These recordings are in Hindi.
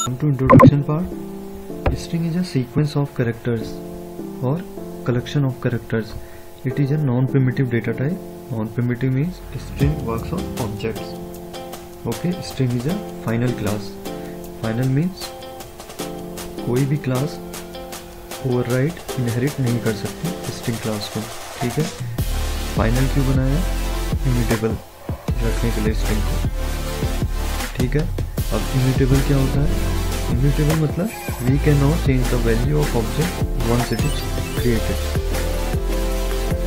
Come to introduction part. String is a sequence of characters or collection of characters. It is a non-primitive data type. Non-primitive means string works on objects. Okay, string is a final class. Final means कोई भी क्लास ओवरराइड इनहेरिट नहीं कर सकती स्ट्रिंग क्लास को. ठीक है, फाइनल क्यों बनाया? इम्यूटेबल रखने के लिए स्ट्रिंग को. ठीक है, अब इम्यूटेबल क्या होता है? इम्यूटेबल मतलब we can not change the value of object once it is created.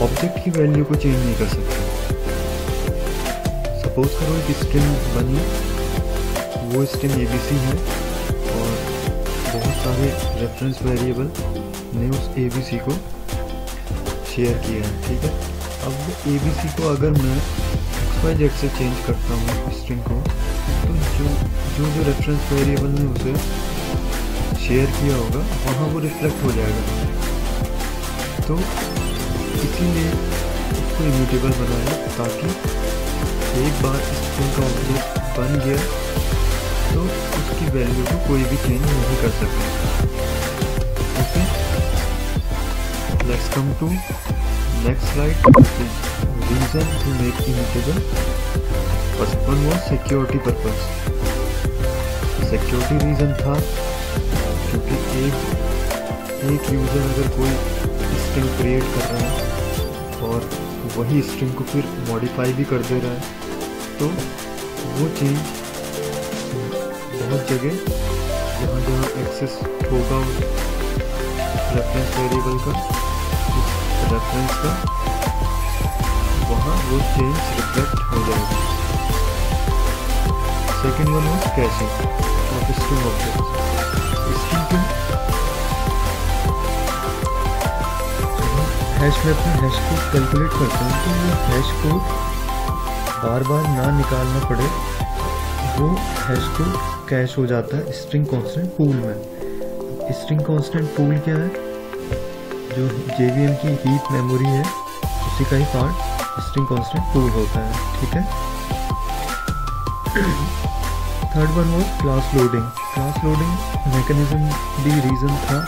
Object की वैल्यू को चेंज नहीं कर सकते. सपोज करो एक स्ट्रिंग बनी, वो स्ट्रिंग ABC है और बहुत सारे रेफरेंस वेरिएबल ने उस ABC को शेयर किया है. ठीक है, अब ABC को अगर मैं XYZ से चेंज करता हूँ स्ट्रिंग को, तो जो रेफरेंस वेरिएबल ने उसे शेयर किया होगा वहाँ वो रिफ्लेक्ट हो जाएगा. तो इसीलिए इसको इम्यूटेबल बनाया, ताकि एक बार स्ट्रिंग का ऑब्जेक्ट बन गया तो उसकी वैल्यू को कोई भी चेंज नहीं कर सकता. Okay, let's come to next slide. Reason to make immutable. First one was security purpose. Security reason था क्योंकि एक यूज़र अगर कोई स्ट्रिंग क्रिएट कर रहा है और वही स्ट्रिंग को फिर मॉडिफाई भी कर दे रहा है, तो वो चेंज बहुत जगह जहाँ एक्सेस होगा रेफरेंस वेरिएबल का, उस रेफरेंस का, वहाँ वो चेंज रिफ्लेक्ट हो जाएगा. Second one was caching of string objects. String को हैश में अपने हैश कोड कैलकुलेट करते हैं, तो वो हैश कोड बार बार ना निकालना पड़े, वो हैश कोड कैश हो जाता है स्ट्रिंग कांस्टेंट पूल में. स्ट्रिंग कांस्टेंट पूल क्या है? जो JVM की हीप मेमोरी है उसी का ही पार्ट स्ट्रिंग कांस्टेंट पूल होता है. ठीक है. Third one was class loading. Class loading mechanism भी रीज़न था.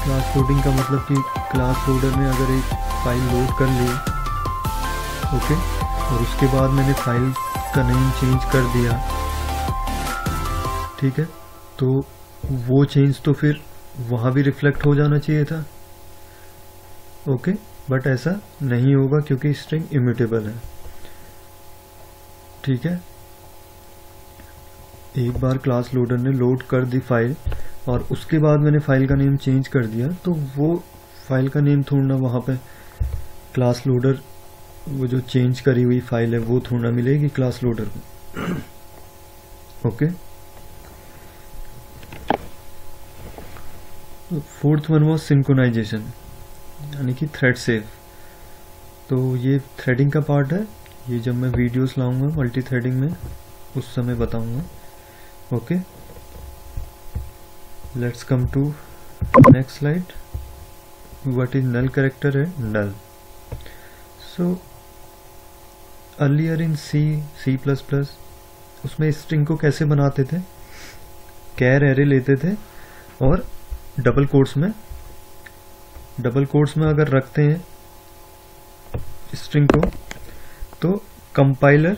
क्लास लोडिंग का मतलब कि क्लास लोडर ने अगर एक फाइल लोड कर ली, ओके, और उसके बाद मैंने फाइल का नेम चेंज कर दिया, ठीक है, तो वो चेंज तो फिर वहाँ भी रिफ्लेक्ट हो जाना चाहिए था. ओके, बट ऐसा नहीं होगा क्योंकि स्ट्रिंग इम्यूटेबल है. ठीक है, एक बार क्लास लोडर ने लोड कर दी फाइल और उसके बाद मैंने फाइल का नेम चेंज कर दिया, तो वो फाइल का नेम थोड़ा ना वहाँ पे क्लास लोडर, वो जो चेंज करी हुई फाइल है वो थोड़ा मिलेगी क्लास लोडर को. ओके, तो फोर्थ वन वाज सिंक्रोनाइजेशन, यानी कि थ्रेड सेव. तो ये थ्रेडिंग का पार्ट है. ये जब मैं वीडियोस लाऊंगा मल्टी थ्रेडिंग में उस समय बताऊंगा. Okay, let's come to next slide. What is null character है? Null. So earlier in C++, उसमें स्ट्रिंग को कैसे बनाते थे? कैर एरे लेते थे और डबल कोट्स में अगर रखते हैं स्ट्रिंग को, तो कंपाइलर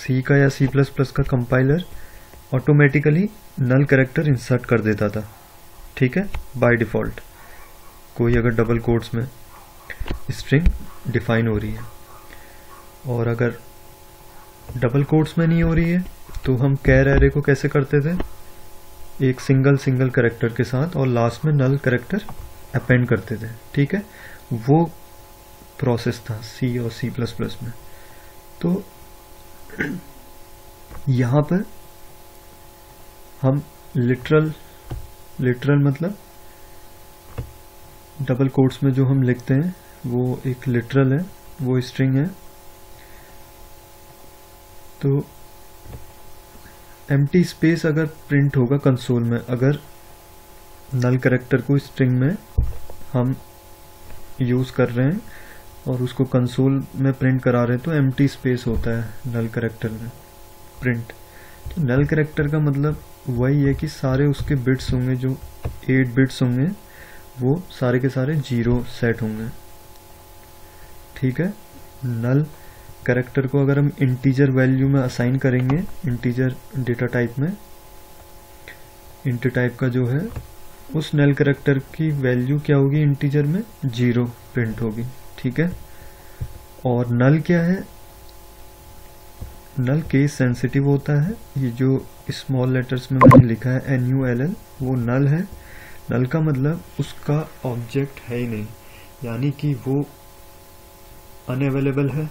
C का या C++ का compiler automatically null character insert कर देता था. ठीक है, बाय डिफॉल्ट. कोई अगर डबल कोट्स में स्ट्रिंग डिफाइन हो रही है और अगर डबल कोट्स में नहीं हो रही है, तो हम कैर एरे को कैसे करते थे? एक सिंगल कैरेक्टर के साथ और लास्ट में नल कैरेक्टर अपेंड करते थे. ठीक है, वो प्रोसेस था C और C++ में. तो यहाँ पर हम लिटरल मतलब डबल कोट्स में जो हम लिखते हैं वो एक लिटरल है, वो स्ट्रिंग है. तो एम्प्टी स्पेस अगर प्रिंट होगा कंसोल में, अगर नल कैरेक्टर को स्ट्रिंग में हम यूज़ कर रहे हैं और उसको कंसोल में प्रिंट करा रहे हैं, तो एम्प्टी स्पेस होता है नल कैरेक्टर में प्रिंट. तो नल कैरेक्टर का मतलब वही है कि सारे उसके बिट्स होंगे, जो 8 बिट्स होंगे वो सारे के सारे 0 सेट होंगे। ठीक है। नल कैरेक्टर को अगर हम इंटीजर वैल्यू में असाइन करेंगे, इंटीजर डेटा टाइप में, इंट टाइप का जो है, उस नल कैरेक्टर की वैल्यू क्या होगी इंटीजर में, 0 प्रिंट होगी। ठीक है। और नल क्या है, नल केस सेंसिटिव होता है। ये जो स्मॉल लेटर्स में मैंने लिखा है NULL, वो नल है। नल का मतलब उसका ऑब्जेक्ट है ही नहीं, यानी कि वो अनअवेलेबल है,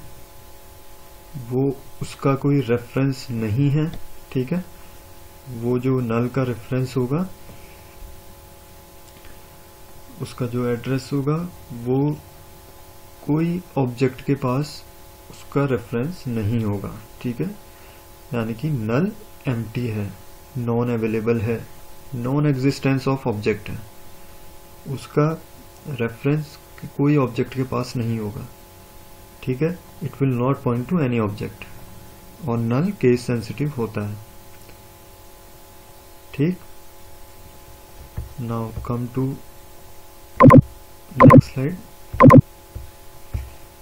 वो उसका कोई रेफरेंस नहीं है। ठीक है। वो जो नल का रेफरेंस होगा, उसका जो एड्रेस होगा, वो कोई ऑब्जेक्ट के पास उसका रेफरेंस नहीं होगा। ठीक है। यानी कि नल एम्प्टी है, नॉन अवेलेबल है, नॉन एग्जिस्टेंस ऑफ ऑब्जेक्ट है, उसका रेफरेंस कोई ऑब्जेक्ट के पास नहीं होगा। ठीक है। It will not point to any object, और नल केस सेंसिटिव होता है। ठीक। Now come to next slide.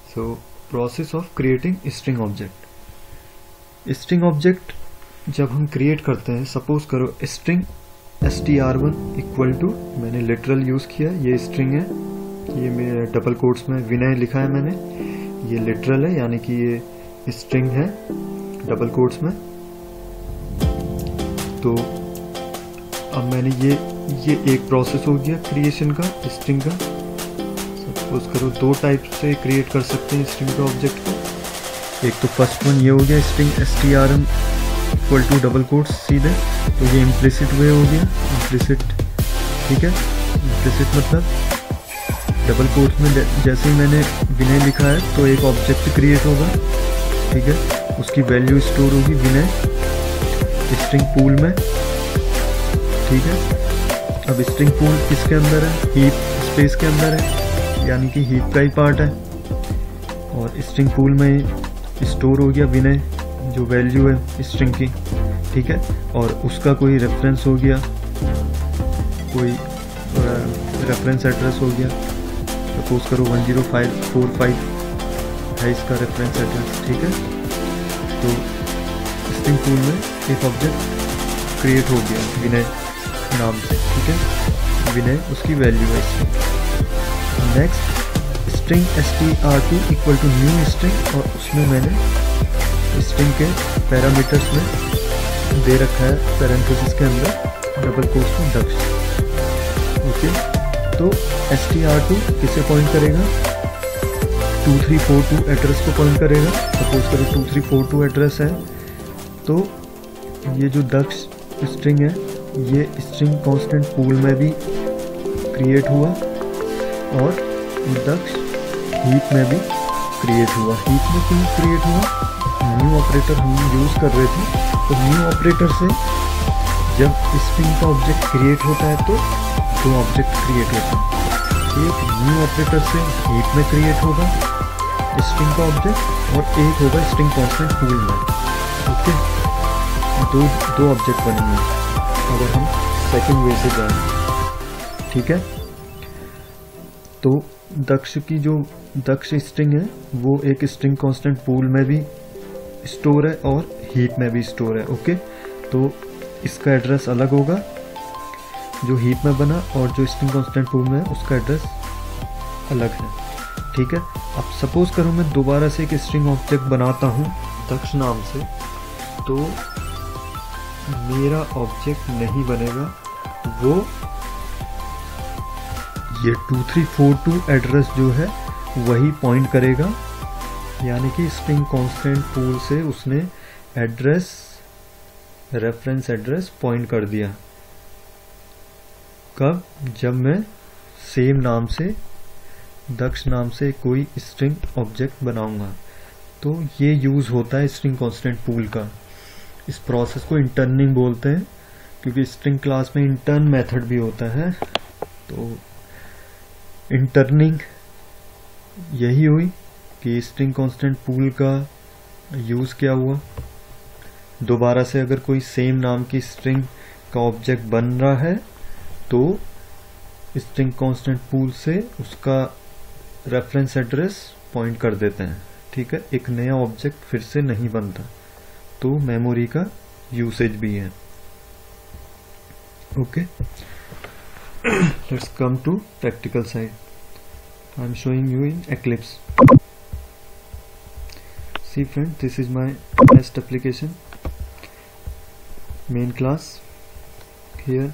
So process of creating string object. String object जब हम क्रिएट करते हैं, सपोज करो स्ट्रिंग str1 इक्वल टू, मैंने लिटरल यूज किया, ये स्ट्रिंग है, ये मेरे डबल कोट्स में विनय लिखा है मैंने, ये लिटरल है यानी कि ये स्ट्रिंग है डबल कोट्स में। तो अब मैंने ये एक प्रोसेस हो गया क्रिएशन का स्ट्रिंग का। सपोज करो 2 टाइप से क्रिएट कर सकते हैं स्ट्रिंग का ऑब्जेक्ट को। एक तो फर्स्ट वन ये हो गया string strn equal to double quotes सीधे, तो ये इम्प्लिसिट वे हो गया, इम्प्लिसिट। ठीक है। इम्प्लिसिट मतलब डबल कोट्स में जैसे ही मैंने विनय लिखा है तो एक ऑब्जेक्ट क्रिएट होगा। ठीक है। उसकी वैल्यू स्टोर होगी विनय स्ट्रिंग पूल में। ठीक है। अब स्ट्रिंग पूल किसके अंदर है, हीप स्पेस के अंदर है, यानी कि हीप का ही पार्ट है। और स्ट्रिंग पूल में स्टोर हो गया विनय, जो वैल्यू है स्ट्रिंग की। ठीक है। और उसका कोई रेफरेंस हो गया, कोई रेफरेंस एड्रेस हो गया। सपोज करो 10545 है इसका रेफरेंस एड्रेस। ठीक है। तो स्ट्रिंग पूल में एक ऑब्जेक्ट क्रिएट हो गया विनय नाम से। ठीक है। विनय उसकी वैल्यू है string. Next string str2 equal to new string, और उसमें मैंने स्ट्रिंग के पैरामीटर्स में दे रखा है पैरेंथेसिस के अंदर डबल कोट्स में दक्ष। ओके। तो str2 किसे पॉइंट करेगा, 2342 एड्रेस को पॉइंट करेगा। सपोज करो 2342 एड्रेस है, तो ये जो दक्ष स्ट्रिंग है ये स्ट्रिंग कांस्टेंट पूल में भी क्रिएट हुआ, और दक्ष हीप में भी क्रिएट हुआ। हीप में क्यों क्रिएट हुआ, न्यू ऑपरेटर हम यूज कर रहे थे, तो न्यू ऑपरेटर से जब स्ट्रिंग का ऑब्जेक्ट क्रिएट होता है तो 2 ऑब्जेक्ट क्रिएट होते हैं। एक न्यू ऑपरेटर से हीप में क्रिएट होगा स्ट्रिंग का ऑब्जेक्ट, और एक होगा स्ट्रिंग कांस्टेंट पूल में। ओके। दो ऑब्जेक्ट बनेंगे अगर हम सेकंड वे से जाएं। ठीक है। तो दक्ष की जो दक्ष स्ट्रिंग है वो एक स्ट्रिंग कांस्टेंट पूल में भी स्टोर है और हीप में भी स्टोर है। ओके। तो इसका एड्रेस अलग होगा जो हीप में बना, और जो स्ट्रिंग कांस्टेंट पूल में है उसका एड्रेस अलग है। ठीक है। अब सपोज करो मैं दोबारा से एक स्ट्रिंग ऑब्जेक्ट बनाता हूँ दक्ष नाम से, तो मेरा ऑब्जेक्ट नहीं बनेगा, वो ये 2342 एड्रेस जो है वही पॉइंट करेगा, यानी कि स्ट्रिंग कांस्टेंट पूल से उसने एड्रेस रेफरेंस एड्रेस पॉइंट कर दिया। कब, जब मैं सेम नाम से दक्ष नाम से कोई स्ट्रिंग ऑब्जेक्ट बनाऊंगा। तो ये यूज होता है स्ट्रिंग कांस्टेंट पूल का। इस प्रोसेस को इंटर्निंग बोलते हैं, क्योंकि स्ट्रिंग क्लास में इंटर्न मेथड भी होता है। तो इंटर्निंग यही हुई कि स्ट्रिंग कांस्टेंट पूल का यूज क्या हुआ, दोबारा से अगर कोई सेम नाम की स्ट्रिंग का ऑब्जेक्ट बन रहा है तो स्ट्रिंग कांस्टेंट पूल से उसका रेफरेंस एड्रेस पॉइंट कर देते हैं, ठीक है। एक नया ऑब्जेक्ट फिर से नहीं बनता, तो मेमोरी का यूसेज भी है। Okay, let's come to practical side. I am showing you in Eclipse. See friend, this is my test application, main class. Here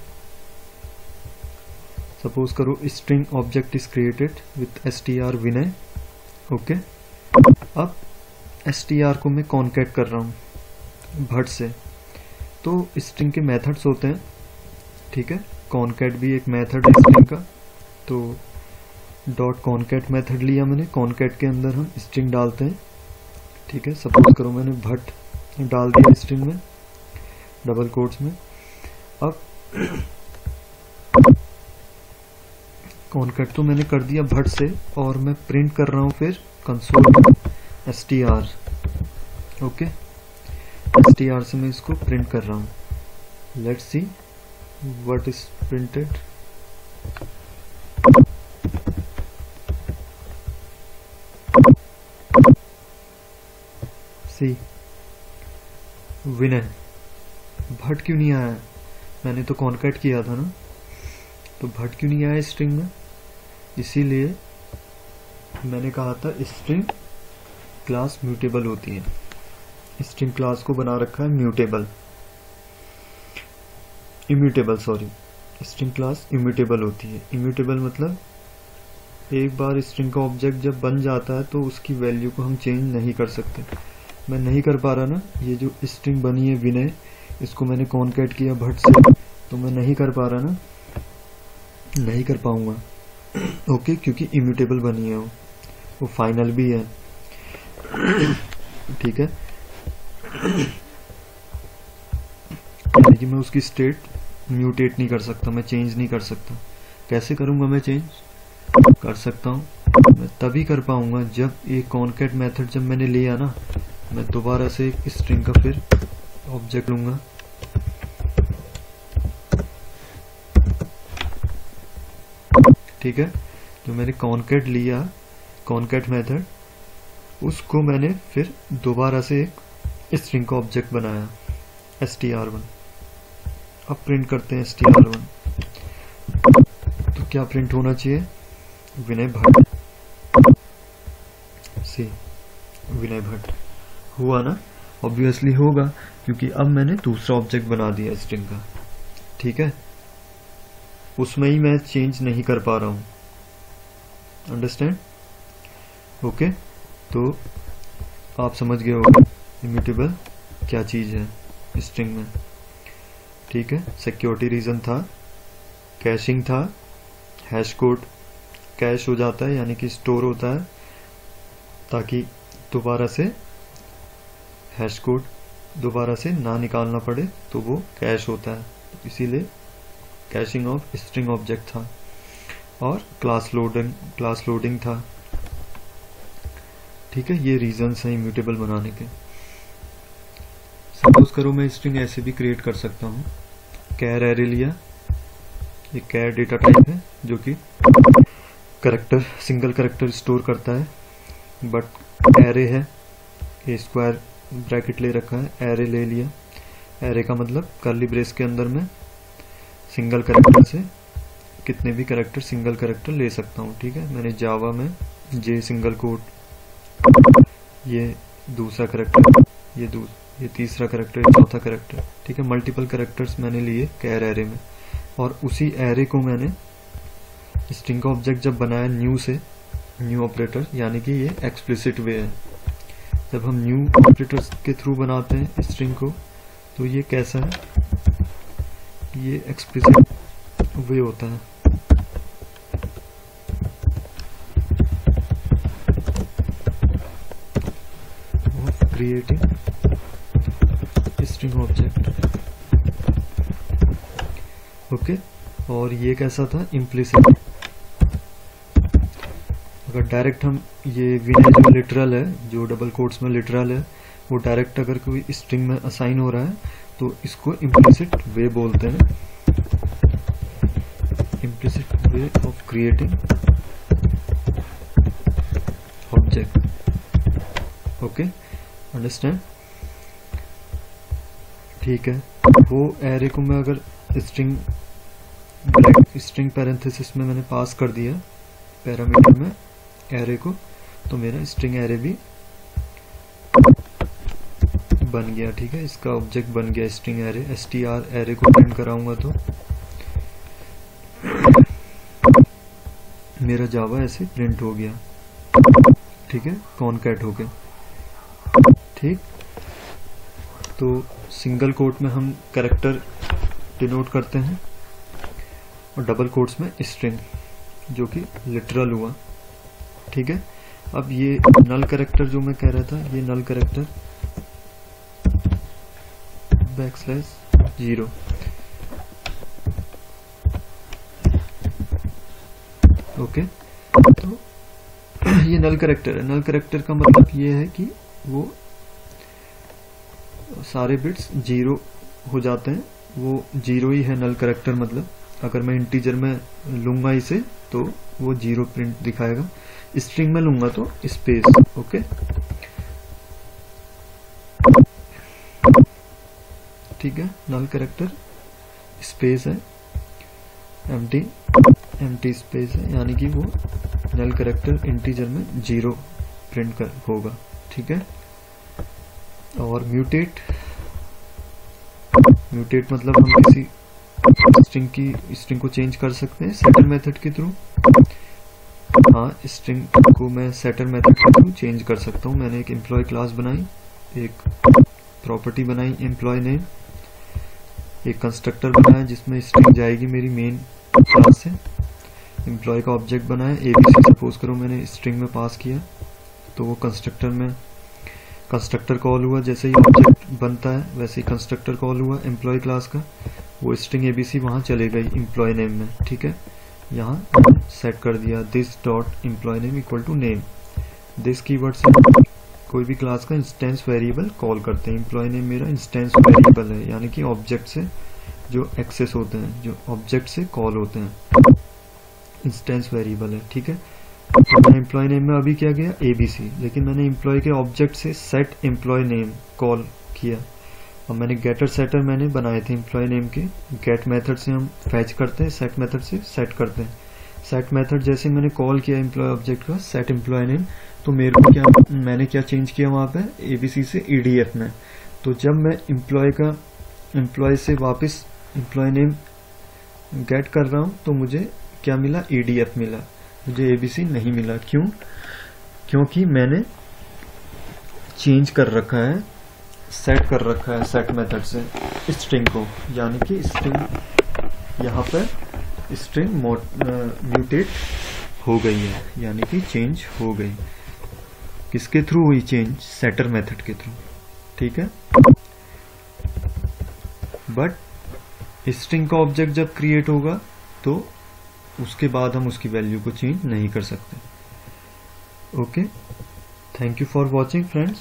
suppose करो string object is created with str Vinay. Okay, अब str को मैं कॉन्कैट कर रहा हूँ भट से, तो स्ट्रिंग के मेथड्स होते हैं, ठीक है। कॉन्कैट भी एक मेथड है स्ट्रिंग का, तो डॉट कॉन्कैट मेथड लिया मैंने, कॉन्कैट के अंदर हम स्ट्रिंग डालते हैं, ठीक है। सपोज करो मैंने भट डाल दिया स्ट्रिंग में डबल कोट्स में। अब कॉन्कैट तो मैंने कर दिया भट से, और मैं प्रिंट कर रहा हूँ फिर कंसोल में str। ओके, str से मैं इसको प्रिंट कर रहा हूँ। Let's see what is printed. See Vinay, Bhat क्यों नहीं आया? मैंने तो कॉन्कैट किया था ना, तो भट क्यों नहीं आया स्ट्रिंग में? इसीलिए मैंने कहा था स्ट्रिंग क्लास म्यूटेबल होती है। स्ट्रिंग क्लास को बना रखा है mutable, immutable, sorry. String class immutable होती है। इम्यूटेबल मतलब एक बार स्ट्रिंग का ऑब्जेक्ट जब बन जाता है तो उसकी वैल्यू को हम चेंज नहीं कर सकते। मैं नहीं कर पा रहा ना, ये जो स्ट्रिंग बनी है विनय, इसको मैंने कॉन्कैट किया भट से, तो मैं नहीं कर पा रहा ना, नहीं कर पाऊंगा। ओके, क्योंकि इम्यूटेबल बनी है वो फाइनल भी है, ठीक है। लेकिन मैं उसकी स्टेट म्यूटेट नहीं कर सकता, मैं चेंज नहीं कर सकता। कैसे करूंगा मैं चेंज? कर सकता हूँ मैं तभी कर पाऊंगा जब एक कॉन्कैट मेथड जब मैंने लिया ना, मैं दोबारा से एक स्ट्रिंग का फिर ऑब्जेक्ट लूंगा, ठीक है। जो मैंने कॉन्कैट लिया, कॉन्कैट मेथड, उसको मैंने फिर दोबारा से एक स्ट्रिंग का ऑब्जेक्ट बनाया str1। अब प्रिंट करते हैं str1, तो क्या प्रिंट होना चाहिए? विनय भट्ट। सी विनय भट्ट हुआ ना? ऑब्वियसली होगा, क्योंकि अब मैंने दूसरा ऑब्जेक्ट बना दिया स्ट्रिंग का, ठीक है। उसमें ही मैं चेंज नहीं कर पा रहा हूं, अंडरस्टैंड? ओके, तो आप समझ गए होगा इम्यूटेबल क्या चीज है स्ट्रिंग में, ठीक है। सिक्योरिटी रीजन था, कैशिंग था, हैश कोड कैश हो जाता है, यानी कि स्टोर होता है, ताकि दोबारा से हैश कोड दोबारा से ना निकालना पड़े, तो वो कैश होता है, इसीलिए कैशिंग ऑफ स्ट्रिंग ऑब्जेक्ट था। और क्लास लोडिंग था, ठीक है। ये रीजंस हैं इम्यूटेबल बनाने के। सपोज करो मैं स्ट्रिंग ऐसे भी क्रिएट कर सकता हूँ। कैर एरे लिया, ये कैर डेटा टाइप है जो कि कैरेक्टर, सिंगल कैरेक्टर स्टोर करता है, बट एरे है, ये स्क्वायर ब्रैकेट ले रखा है, एरे ले लिया। एरे का मतलब कर्ली ब्रेस के अंदर में सिंगल कैरेक्टर से कितने भी कैरेक्टर सिंगल कैरेक्टर ले सकता हूँ, ठीक है। मैंने जावा में जे सिंगल कोट, ये दूसरा कैरेक्टर, ये तीसरा कैरेक्टर, चौथा कैरेक्टर, ठीक है। मल्टीपल कैरेक्टर्स मैंने लिए कैर एरे में, और उसी एरे को मैंने स्ट्रिंग का ऑब्जेक्ट जब बनाया न्यू से, न्यू ऑपरेटर, यानी कि ये एक्सप्लिसिट वे है। जब हम न्यू ऑपरेटर्स के थ्रू बनाते हैं स्ट्रिंग को, तो ये कैसा है? ये एक्सप्लिसिट वे होता है। Creating string object, okay. और ये कैसा था? इम्प्लिसिट। अगर डायरेक्ट हम ये विनय जो लिटरल है, जो डबल कोट्स में लिटरल है, वो डायरेक्ट अगर कोई स्ट्रिंग में असाइन हो रहा है तो इसको इम्प्लिसिट वे बोलते हैं, implicit way of creating object. Okay, understand? ठीक है, वो एरे को मैं अगर स्ट्रिंग पैरेंथेसिस में मैंने पास कर दिया पैरामीटर में एरे को, तो मेरा स्ट्रिंग एरे भी बन गया। ठीक है, इसका ऑब्जेक्ट बन गया स्ट्रिंग एरे। str एरे को प्रिंट कराऊंगा तो मेरा जावा ऐसे प्रिंट हो गया। ठीक है, कॉनकैट हो गया। ठीक, तो सिंगल कोट में हम कैरेक्टर डिनोट करते हैं और डबल कोट्स में स्ट्रिंग, जो कि लिटरल हुआ। ठीक है, अब ये नल कैरेक्टर जो मैं कह रहा था, ये नल कैरेक्टर \0। ओके, तो ये नल कैरेक्टर है। नल कैरेक्टर का मतलब ये है कि वो सारे बिट्स 0 हो जाते हैं, वो 0 ही है नल कैरेक्टर। मतलब अगर मैं इंटीजर में लूंगा इसे तो वो 0 प्रिंट दिखाएगा, स्ट्रिंग में लूंगा तो स्पेस। ओके, ठीक है, नल कैरेक्टर स्पेस है, एम्प्टी स्पेस है, यानी कि वो नल कैरेक्टर इंटीजर में 0 प्रिंट होगा। ठीक है, और म्यूटेट मतलब हम किसी स्ट्रिंग को चेंज कर सकते हैं सेटर मेथड के थ्रू। हाँ, स्ट्रिंग को मैं सेटर मेथड के थ्रू चेंज कर सकता हूँ। मैंने एक एम्प्लॉय क्लास बनाई, एक प्रॉपर्टी बनाई एम्प्लॉय नेम, एक कंस्ट्रक्टर बनाया जिसमें स्ट्रिंग जाएगी मेरी मेन क्लास से, एम्प्लॉय का ऑब्जेक्ट बनाया एबीसी। सपोज करो मैंने स्ट्रिंग में पास किया तो वो कंस्ट्रक्टर में कंस्ट्रक्टर कॉल हुआ, जैसे ही ऑब्जेक्ट बनता है वैसे ही कंस्ट्रक्टर कॉल हुआ एम्प्लॉय क्लास का, वो स्ट्रिंग एबीसी वहां चले गई एम्प्लॉय नेम में। ठीक है, यहाँ सेट कर दिया this dot employ name equal to name. This keyword से कोई भी क्लास का इंस्टेंस वेरिएबल कॉल करते हैं। एम्प्लॉय नेम मेरा इंस्टेंस वेरिएबल है, यानी कि ऑब्जेक्ट से जो एक्सेस होते हैं, जो ऑब्जेक्ट से कॉल होते हैं, इंस्टेंस वेरिएबल है। ठीक है, तो मैंने एम्प्लॉय नेम में अभी क्या किया एबीसी, लेकिन मैंने एम्प्लॉय के ऑब्जेक्ट से सेट एम्प्लॉय नेम कॉल किया। अब मैंने गेटर सेटर मैंने बनाए थे एम्प्लॉय नेम के, गेट मेथड से हम फैच करते हैं, सेट मेथड से सेट करते हैं। सेट मेथड जैसे मैंने कॉल किया एम्प्लॉय ऑब्जेक्ट का सेट एम्प्लॉय नेम, तो मेरे को मैंने क्या चेंज किया वहां पे एबीसी से ईडीएफ में। तो जब मैं एम्प्लॉय से वापस एम्प्लॉय नेम गेट कर रहा हूं तो मुझे क्या मिला, ईडीएफ मिला, मुझे एबीसी नहीं मिला। क्यों? क्योंकि मैंने चेंज कर रखा है, सेट कर रखा है सेट मेथड से स्ट्रिंग को, यानी कि स्ट्रिंग यहाँ पर स्ट्रिंग म्यूटेट हो गई है, यानी कि चेंज हो गई। किसके थ्रू हुई चेंज? सेटर मेथड के थ्रू। ठीक है, बट स्ट्रिंग का ऑब्जेक्ट जब क्रिएट होगा तो उसके बाद हम उसकी वैल्यू को चेंज नहीं कर सकते। Okay, thank you for watching friends.